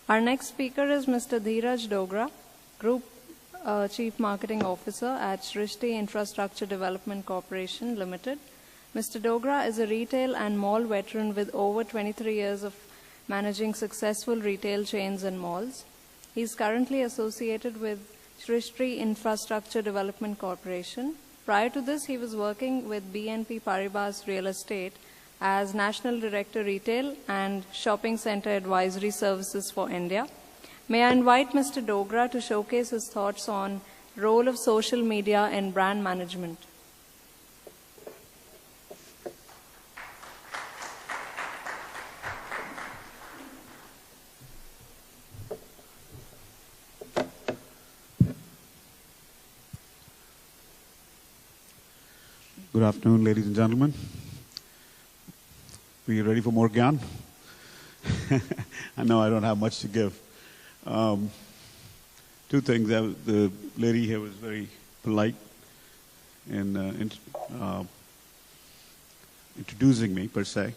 Our next speaker is Mr. Dheeraj Dogra, Group Chief Marketing Officer at Shristi Infrastructure Development Corporation Limited. Mr. Dogra is a retail and mall veteran with over 23 years of managing successful retail chains and malls. He is currently associated with Shristi Infrastructure Development Corporation. Prior to this, he was working with BNP Paribas Real Estate as National Director Retail and Shopping Center Advisory Services for India. May I invite Mr. Dogra to showcase his thoughts on role of social media in brand management. Good afternoon, ladies and gentlemen. Are you ready for more gyan? I know I don't have much to give. Two things. The lady here was very polite in introducing me, per se.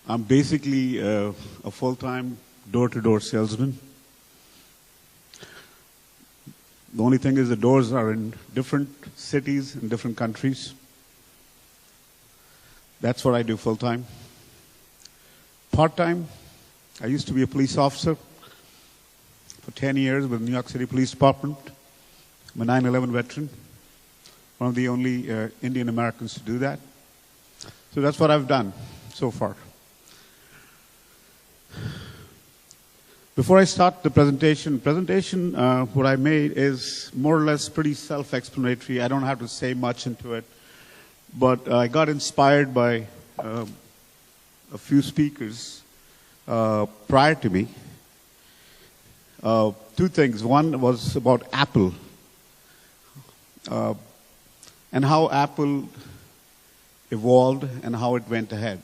I'm basically a full-time door-to-door salesman. The only thing is the doors are in different cities and different countries. That's what I do full-time. Part-time, I used to be a police officer for 10 years with New York City Police Department. I'm a 9/11 veteran, one of the only Indian Americans to do that. So that's what I've done so far. Before I start the presentation, what I made is more or less pretty self-explanatory. I don't have to say much into it, but I got inspired by a few speakers prior to me. Two things. One was about Apple and how Apple evolved and how it went ahead.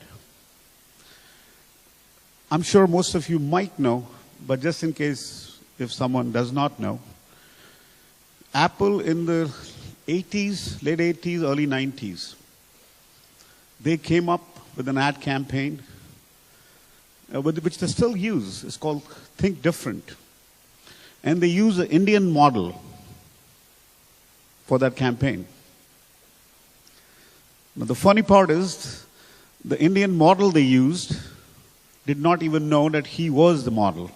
I'm sure most of you might know, but just in case if someone does not know, Apple in the 80s, late 80s, early 90s, they came up with an ad campaign, which they still use. It's called Think Different. And they use an Indian model for that campaign. Now, the funny part is, the Indian model they used did not even know that he was the model.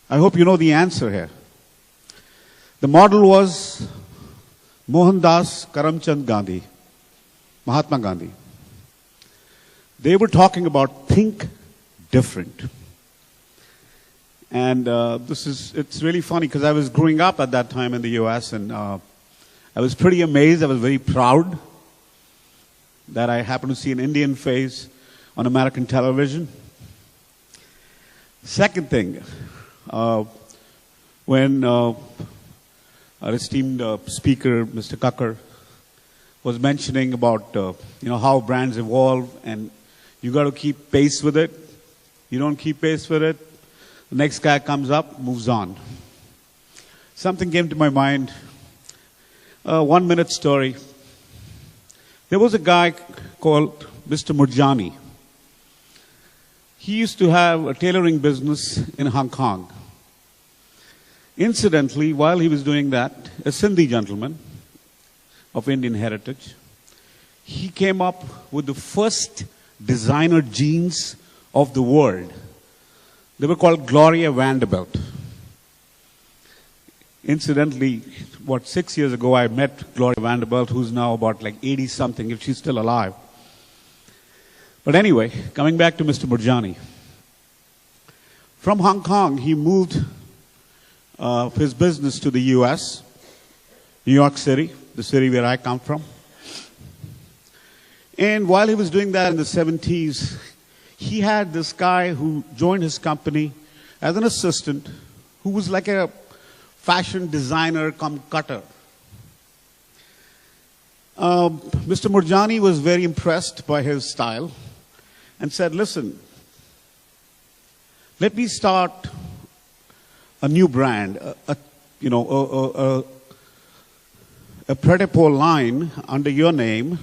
I hope you know the answer here. The model was Mohandas Karamchand Gandhi, Mahatma Gandhi. They were talking about think different. And it's really funny because I was growing up at that time in the US, and I was pretty amazed. I was very proud that I happened to see an Indian face on American television. Second thing, when our esteemed speaker, Mr. Kakkar, was mentioning about how brands evolve and you got to keep pace with it. You don't keep pace with it, the next guy comes up, moves on. Something came to my mind. 1 minute story. There was a guy called Mr. Murjani. He used to have a tailoring business in Hong Kong. Incidentally, while he was doing that, a Sindhi gentleman of Indian heritage, he came up with the first designer jeans of the world. They were called Gloria Vanderbilt. Incidentally, 6 years ago, I met Gloria Vanderbilt, who's now about 80-something, if she's still alive. But anyway, coming back to Mr. Murjani. From Hong Kong, he moved his business to the US, New York City, the city where I come from. And while he was doing that in the 70s, he had this guy who joined his company as an assistant who was like a fashion designer cum cutter. Mr. Murjani was very impressed by his style and said, listen, let me start a new brand, a pret-a-porter line under your name,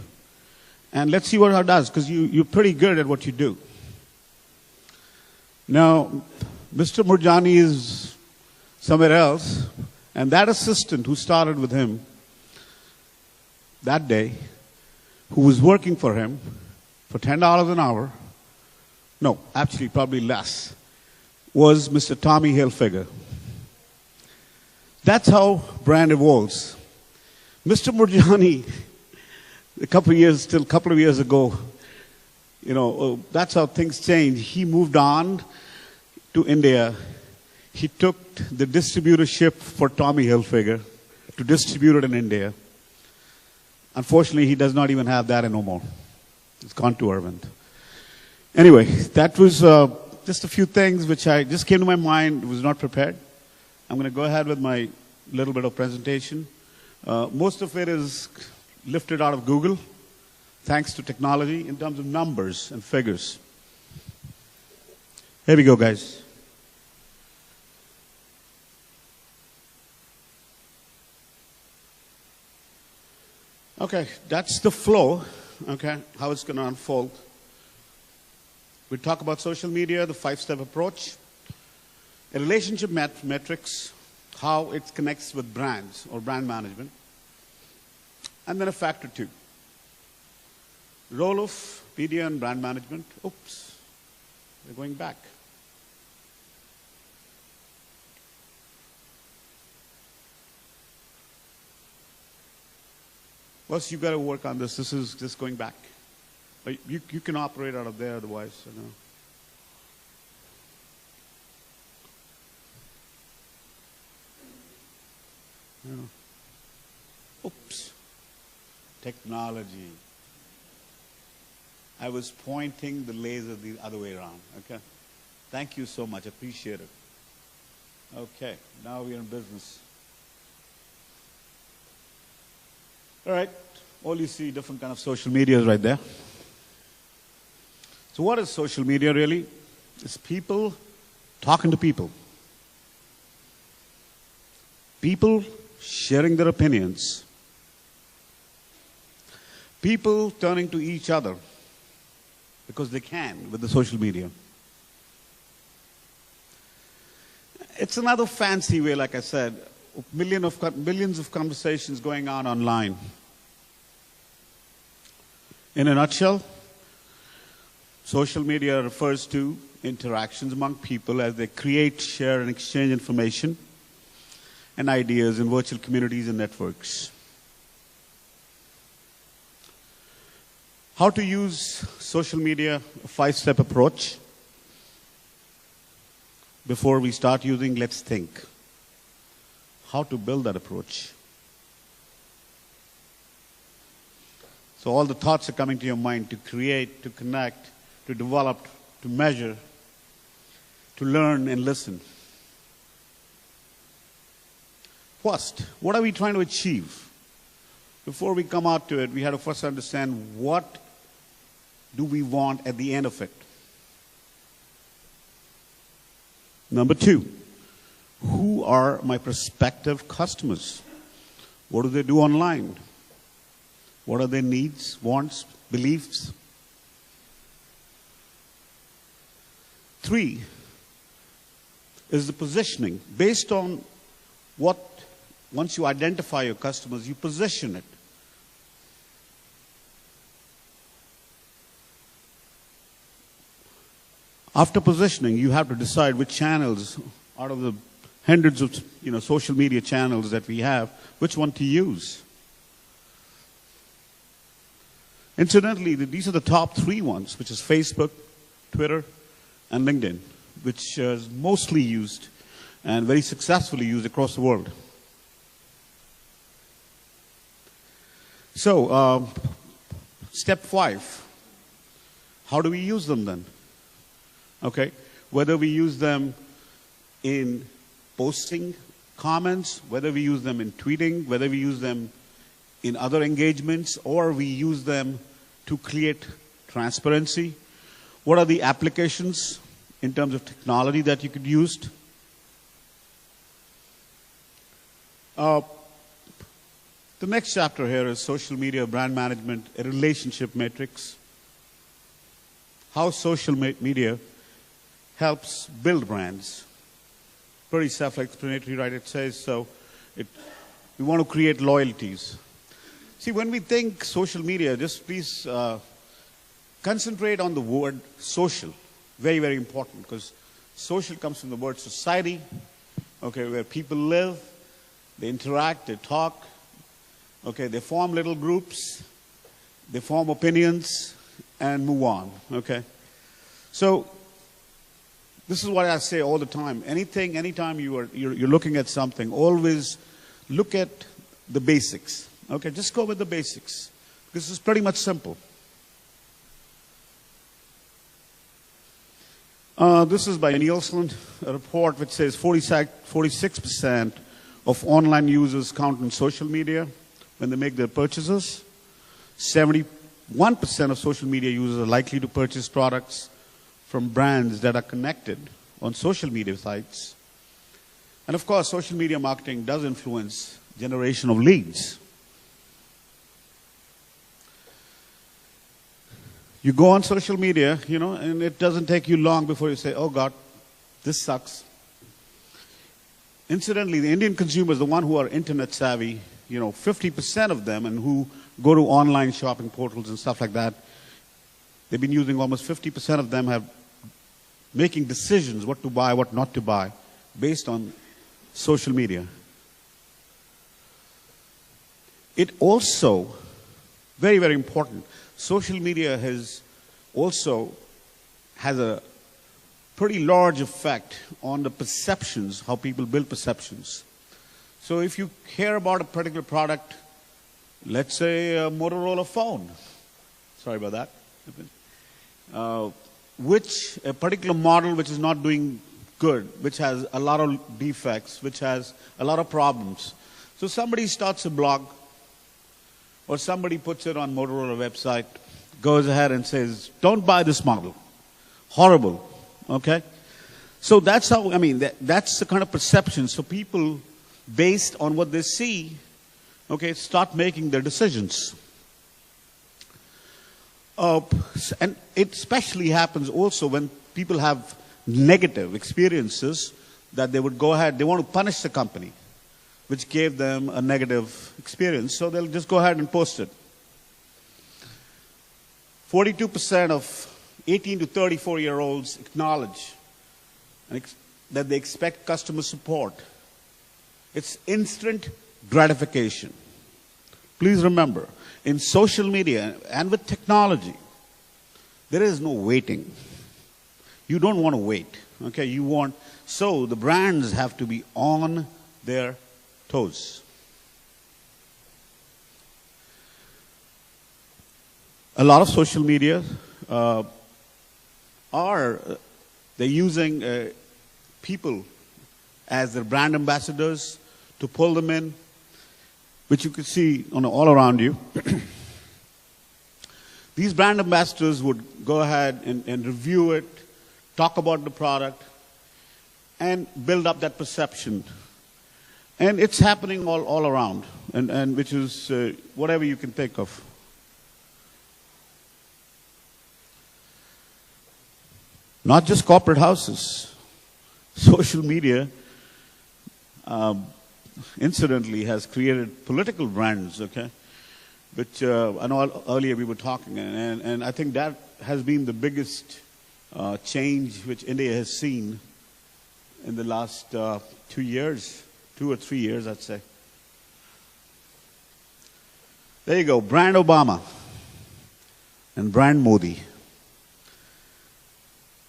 and let's see what it does, because you're pretty good at what you do. Now, Mr. Murjani is somewhere else, and that assistant who started with him that day, who was working for him for $10 an hour, no, actually probably less, was Mr. Tommy Hilfiger. That's how brand evolves. Mr. Murjani, a couple of years ago, that's how things change. He moved on to India. He took the distributorship for Tommy Hilfiger to distribute it in India. Unfortunately, he does not even have that no more. It's gone to Arvind. Anyway, that was just a few things which I just came to my mind, was not prepared. I'm going to go ahead with my little bit of presentation. Most of it is lifted out of Google, thanks to technology in terms of numbers and figures. Here we go, guys. Okay, that's the flow, okay, how it's going to unfold. We talk about social media, the 5-step approach, a relationship metrics, how it connects with brands or brand management, and then a factor 2. Role of media and brand management. Oops, we're going back. Well, you've got to work on this. This is just going back. You can operate out of there otherwise. Oops. Technology. I was pointing the laser the other way around. Okay. Thank you so much. Appreciate it. Okay. Now we're in business. All right, all you see different kind of social media right there. So what is social media really? It's people talking to people. People sharing their opinions. People turning to each other because they can with the social media. It's another fancy way, like I said, millions of conversations going on online. In a nutshell, social media refers to interactions among people as they create, share, and exchange information and ideas in virtual communities and networks. How to use social media, a 5-step approach. Before we start using, let's think. How to build that approach. So all the thoughts are coming to your mind to create, to connect, to develop, to measure, to learn and listen. First, what are we trying to achieve? Before we come out to it, we have to first understand what do we want at the end of it. Number 2, who are my prospective customers? What do they do online? What are their needs, wants, beliefs? 3 is the positioning. Based on what, once you identify your customers, you position it. After positioning, you have to decide which channels, out of the hundreds of social media channels that we have, which one to use. Incidentally, these are the top 3 ones, which is Facebook, Twitter, and LinkedIn, which is mostly used and very successfully used across the world. So, step 5, how do we use them then? Okay, whether we use them in posting comments, whether we use them in tweeting, whether we use them in other engagements, or we use them to create transparency. What are the applications in terms of technology that you could use? The next chapter here is social media brand management, a relationship matrix. How social media helps build brands. Pretty self-explanatory, right? It says so. We want to create loyalties. See, when we think social media, just please concentrate on the word social. Very, very important, because social comes from the word society, okay, where people live, they interact, they talk, okay, they form little groups, they form opinions, and move on, okay? So, this is what I say all the time. Anytime you're looking at something, always look at the basics, okay? Just go with the basics. This is pretty much simple. This is by Nielsen, a report which says 46% of online users count on social media when they make their purchases. 71% of social media users are likely to purchase products from brands that are connected on social media sites. And of course, social media marketing does influence generation of leads. You go on social media, and it doesn't take you long before you say, oh God, this sucks. Incidentally, the Indian consumers, the one who are internet savvy, 50% of them, and who go to online shopping portals and stuff like that, they've been using almost 50% of them have making decisions what to buy, what not to buy, based on social media. It also, very, very important, social media has a pretty large effect on the perceptions, how people build perceptions. So if you care about a particular product, let's say a Motorola phone, sorry about that, a particular model which is not doing good, which has a lot of defects, which has a lot of problems. So somebody starts a blog, or somebody puts it on Motorola website, goes ahead and says, don't buy this model. Horrible. Okay? So that's how, that's the kind of perception. So people, based on what they see, okay, start making their decisions. And it especially happens also when people have negative experiences, that they would go ahead, they want to punish the company which gave them a negative experience, so they'll just go ahead and post it. 42% of 18 to 34-year-olds acknowledge that they expect customer support. It's instant gratification. Please remember, in social media and with technology, there is no waiting. You don't want to wait, okay? So the brands have to be on their toes. A lot of social media they're using people as their brand ambassadors to pull them in, which you can see all around you. These brand ambassadors would go ahead and review it, talk about the product, and build up that perception. And it's happening all around, and which is whatever you can think of. Not just corporate houses. Social media, incidentally, has created political brands, okay? Which I know earlier we were talking, and I think that has been the biggest change which India has seen in the last 2 years, 2 or 3 years, I'd say. There you go, brand Obama and brand Modi.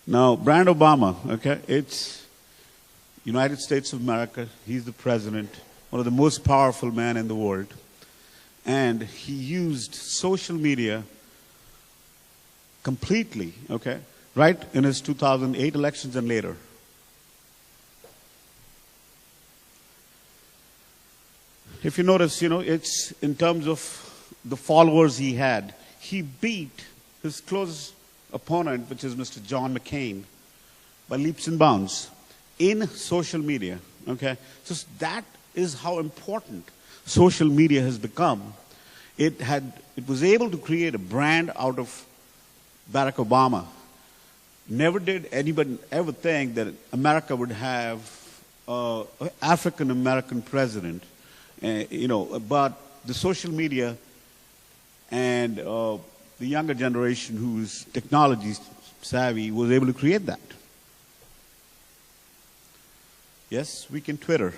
Now, brand Obama, okay, it's United States of America. He's the president, one of the most powerful men in the world. And he used social media completely, okay, right in his 2008 elections and later. If you notice, it's in terms of the followers he had. He beat his closest opponent, which is Mr. John McCain, by leaps and bounds in social media, okay? So that is how important social media has become. It was able to create a brand out of Barack Obama, Never did anybody ever think that America would have an African-American president, but the social media and the younger generation who's technology savvy was able to create that. Yes, we can Twitter.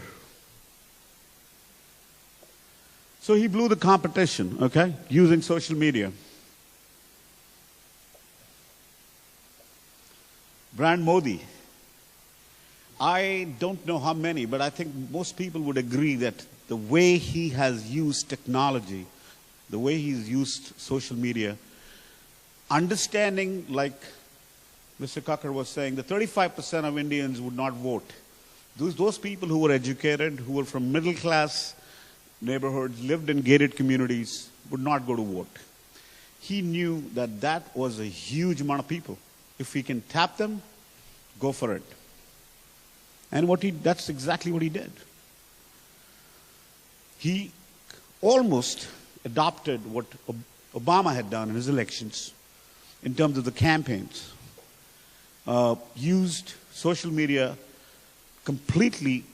So he blew the competition, okay, using social media. Brand Modi. I don't know how many, but I think most people would agree that the way he has used technology, the way he's used social media, understanding, like Mr. Kakkar was saying, that 35% of Indians would not vote. Those people who were educated, who were from middle class neighborhoods, lived in gated communities, would not go to vote. He knew that that was a huge amount of people. If we can tap them, go for it. And that's exactly what he did. He almost adopted what Obama had done in his elections in terms of the campaigns. Used social media completely,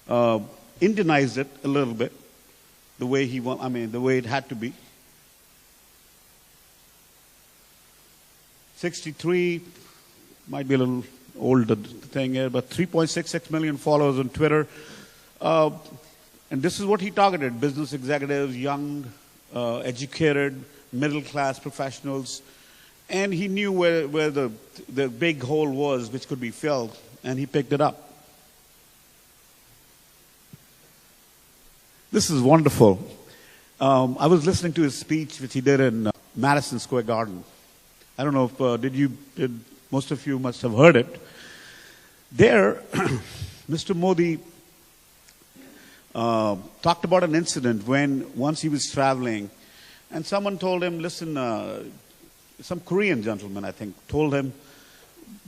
Indianized it a little bit, the way the way it had to be. 63, might be a little old thing here, but 3.66 million followers on Twitter. And this is what he targeted: business executives, young, educated, middle-class professionals. And he knew where the big hole was, which could be filled, and he picked it up. This is wonderful. I was listening to his speech, which he did in Madison Square Garden. I don't know if most of you must have heard it. There, Mr. Modi talked about an incident when once he was traveling, and someone told him, listen, some Korean gentleman, I think, told him,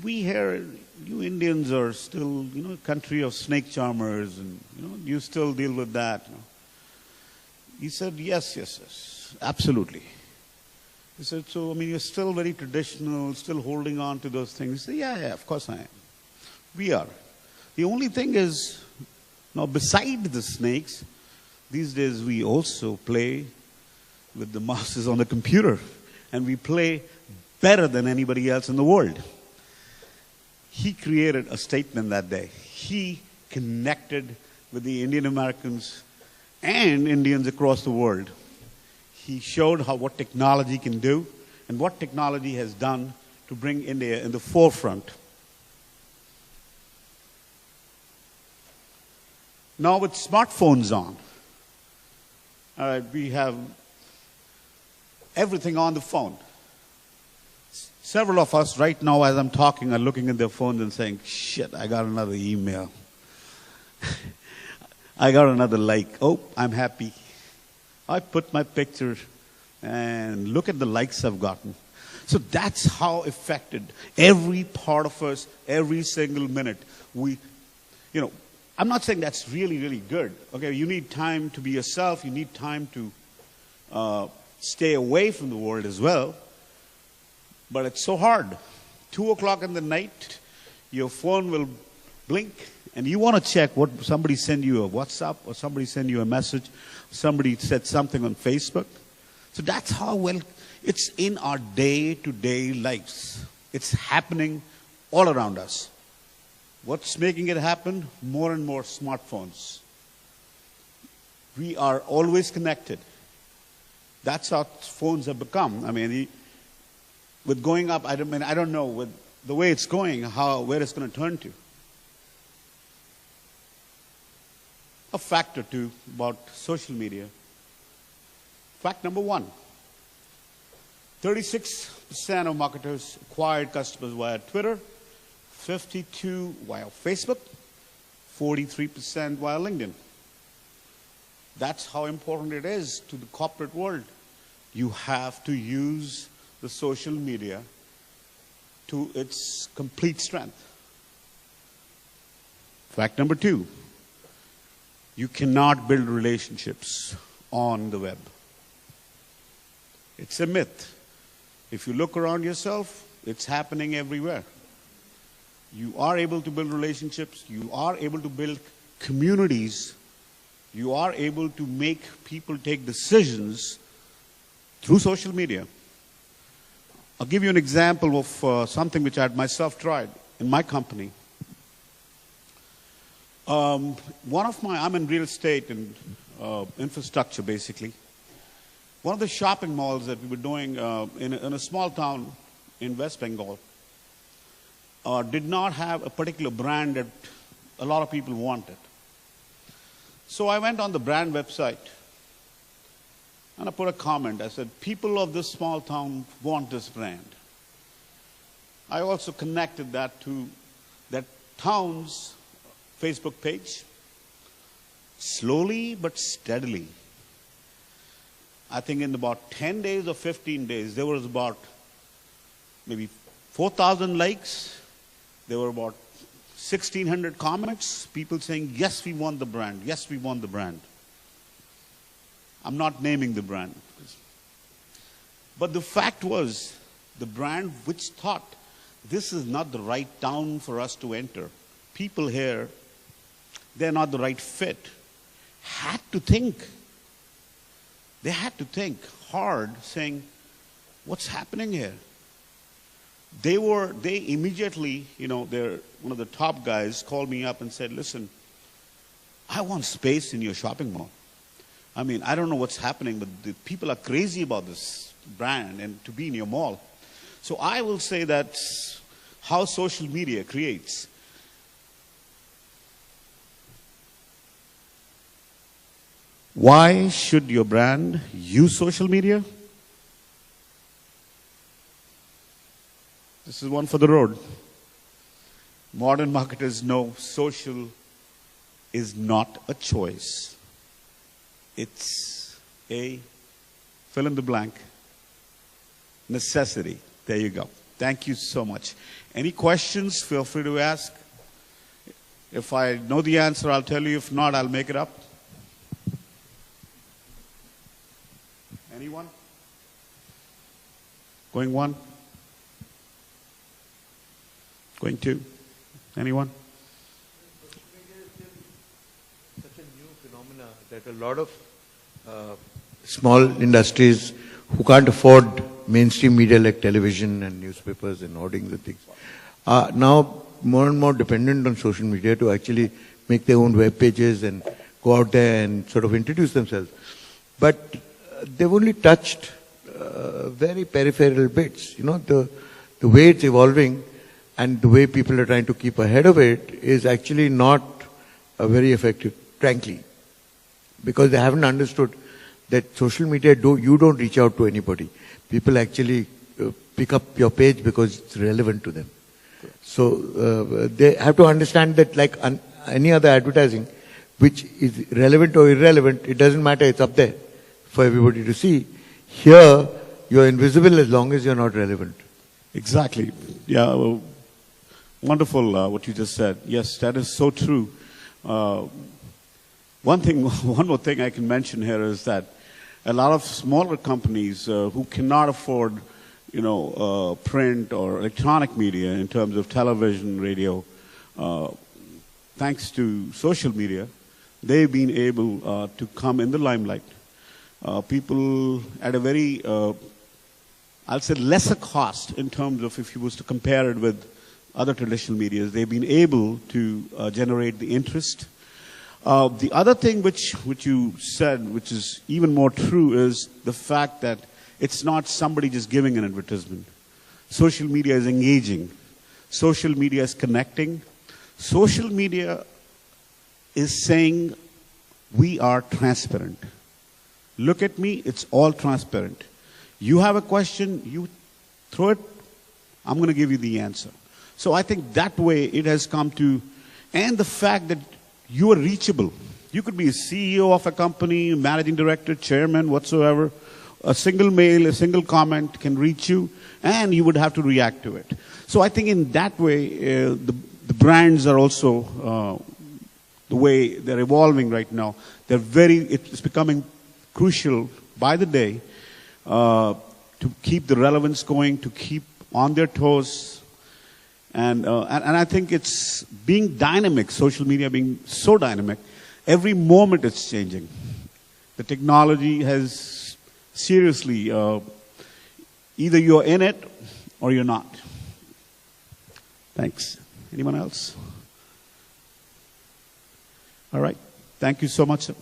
we here, you Indians are still, a country of snake charmers, and, you still deal with that. He said, yes, absolutely. He said, so, you're still very traditional, still holding on to those things. He said, yeah, of course I am. We are. The only thing is, now beside the snakes, these days we also play with the mouses on the computer. And we play better than anybody else in the world. He created a statement that day. He connected with the Indian Americans and Indians across the world. He showed what technology can do and what technology has done to bring India in the forefront. Now with smartphones on, we have everything on the phone. Several of us right now, as I'm talking, are looking at their phones and saying, shit, I got another email. I got another like. Oh, I'm happy. I put my picture and look at the likes I've gotten. So that's how affected every part of us, every single minute. I'm not saying that's really, really good. Okay, you need time to be yourself. You need time to stay away from the world as well. But it's so hard. 2 o'clock in the night, your phone will blink, and you want to check what somebody sent you a WhatsApp, or somebody sent you a message, somebody said something on Facebook. So that's how well it's in our day-to-day lives. It's happening all around us. What's making it happen? More and more smartphones. We are always connected. That's how phones have become. With going up, I don't know, with the way it's going, where it's going to turn to. A fact or two about social media. Fact number 1. 36% of marketers acquired customers via Twitter, 52% via Facebook, 43% via LinkedIn. That's how important it is to the corporate world. You have to use the social media to its complete strength. Fact number 2, you cannot build relationships on the web. It's a myth. If you look around yourself, It's happening everywhere. You are able to build relationships. You are able to build communities. You are able to make people take decisions through social media. I'll give you an example of something which I had myself tried in my company. I'm in real estate and infrastructure, basically. One of the shopping malls that we were doing in a small town in West Bengal did not have a particular brand that a lot of people wanted. So I went on the brand website and I put a comment. I said, people of this small town want this brand. I also connected that to that town's Facebook page. Slowly but steadily, I think in about 10 days or 15 days, there was about maybe 4,000 likes. There were about 1,600 comments, people saying, yes, we want the brand. Yes, we want the brand. I'm not naming the brand. But the fact was, the brand which thought this is not the right town for us to enter. People here, they're not the right fit. Had to think. They had to think hard, saying, what's happening here? They immediately, one of the top guys called me up and said, listen, I want space in your shopping mall. I mean, I don't know what's happening, but the people are crazy about this brand and to be in your mall. So I will say that's how social media creates. Why should your brand use social media? This is one for the road. Modern marketers know social is not a choice. It's a fill in the blank necessity. There you go. Thank you so much. Any questions? Feel free to ask. If I know the answer, I'll tell you. If not, I'll make it up. Anyone? Going one? Going two? Anyone? Such a new phenomena that a lot of small industries who can't afford mainstream media like television and newspapers and hoardings and things are now more and more dependent on social media to actually make their own web pages and go out there and sort of introduce themselves. But they've only touched very peripheral bits. The way it's evolving and the way people are trying to keep ahead of it is actually not very effective, frankly, because they haven't understood that social media, you don't reach out to anybody. People actually pick up your page because it's relevant to them. So they have to understand that like any other advertising, which is relevant or irrelevant, it doesn't matter, it's up there for everybody to see. Here, you're invisible as long as you're not relevant. Exactly. Yeah, well, wonderful what you just said. Yes, that is so true. One more thing I can mention here is that a lot of smaller companies who cannot afford, print or electronic media in terms of television, radio, thanks to social media, they've been able to come in the limelight. People at a very, I'll say lesser cost in terms of if you was to compare it with other traditional medias, they've been able to generate the interest. The other thing which you said, which is even more true, is the fact that it's not somebody just giving an advertisement. Social media is engaging. Social media is connecting. Social media is saying, we are transparent. Look at me, it's all transparent. You have a question, you throw it, I'm going to give you the answer. So I think that way it has come to, and the fact that you are reachable. You could be a CEO of a company, managing director, chairman, whatsoever. A single mail, a single comment can reach you, and you would have to react to it. So I think in that way, the brands are also, the way they're evolving right now, it's becoming crucial by the day to keep the relevance going, to keep on their toes. And I think it's being dynamic, social media being so dynamic. Every moment it's changing. The technology has seriously, either you're in it or you're not. Thanks. Anyone else? All right. Thank you so much, sir.